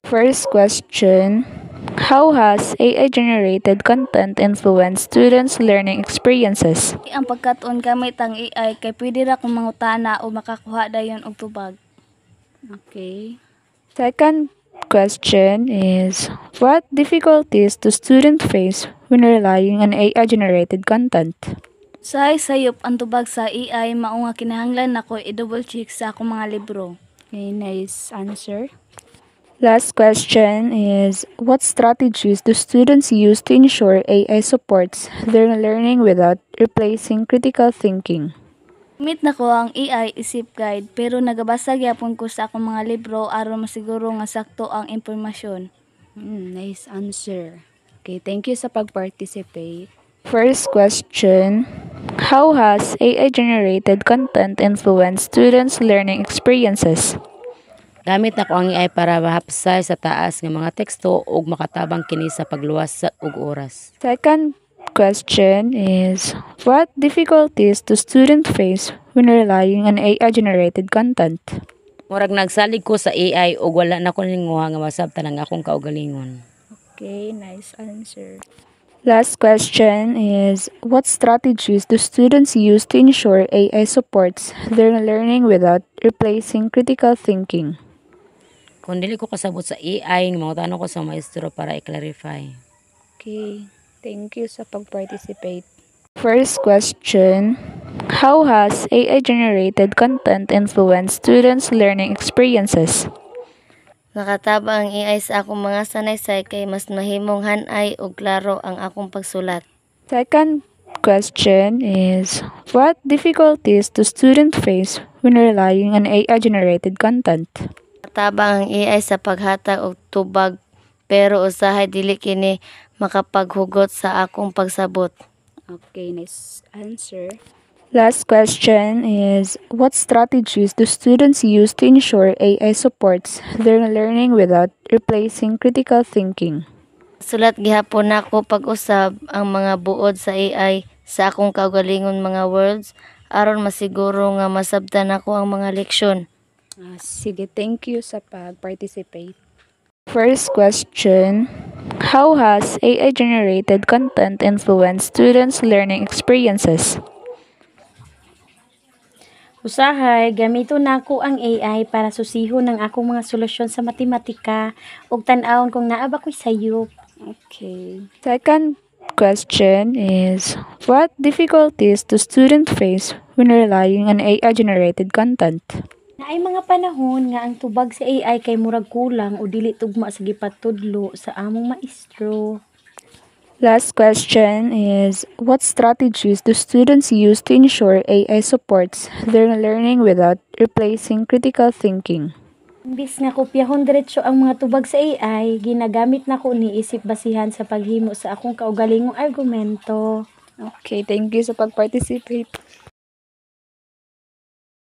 First question, how has AI-generated content influenced students' learning experiences? Ang pagkatuon gamit ang AI kay pwede ra kong mangutana o makakuha dayon og tubag. Okay. Second question is, what difficulties do students face when relying on AI-generated content? Sayop ang tubag sa AI mao nga kinahanglan nako i-double check sa akong mga libro. Okay, nice answer. Last question is, what strategies do students use to ensure AI supports their learning without replacing critical thinking? Gamit nako ang AI isip guide pero nagabasa gyapon ko sa akong mga libro aron masiguro nga sakto ang impormasyon. Nice answer. Okay, thank you sa pag-participate. First question, how has AI-generated content influenced students' learning experiences? Gamit na ko ang AI para mahapsay sa taas ng mga teksto ug makatabang kini sa pagluwas ug oras. Second question is, what difficulties do students face when relying on AI-generated content? Murag nagsalig ko sa AI ug wala na ko linguha nga masabtan ang akong kaugalingon. Okay, nice answer. Last question is, what strategies do students use to ensure AI supports their learning without replacing critical thinking? Kung dili ko kasabot sa AI, mangutanong ko sa maestro para i-clarify. Okay, thank you sa pag-participate. First question, how has AI-generated content influenced students' learning experiences? Nakatabang ang AI sa akong mga sanaysay kay mas mahimong hanay ug klaro ang akong pagsulat. Second question is, what difficulties do students face when relying on AI-generated content? Nakatabang ang AI sa paghatag og tubag pero usahay dili kini makapaghugot sa akong pagsabot. Okay, nice answer. Last question is, what strategies do students use to ensure AI supports their learning without replacing critical thinking? Sulat gihapon nako pag-usab ang mga buod sa AI sa akong kaugalingon mga words aron masiguro nga masabtan nako ang mga leksyon. Sige, thank you sa pag-participate. First question, how has AI-generated content influenced students' learning experiences? Usahay, gamito nako ang AI para susihon ang akong mga solusyon sa matematika ug tan-awon kung naa ba ko'y sayop. Okay. Second question is, what difficulties do students face when relying on AI-generated content? Naay mga panahon nga ang tubag sa AI kay murag kulang o dili tugma sa gipatudlo sa among maestro. Last question is, what strategies do students use to ensure AI supports their learning without replacing critical thinking? Imbis nga kopyahon diretso ang mga tubag sa AI, ginagamit nako ni isip basihan sa paghimo sa akong kaugalingong argumento. Okay, thank you sa pag-participate.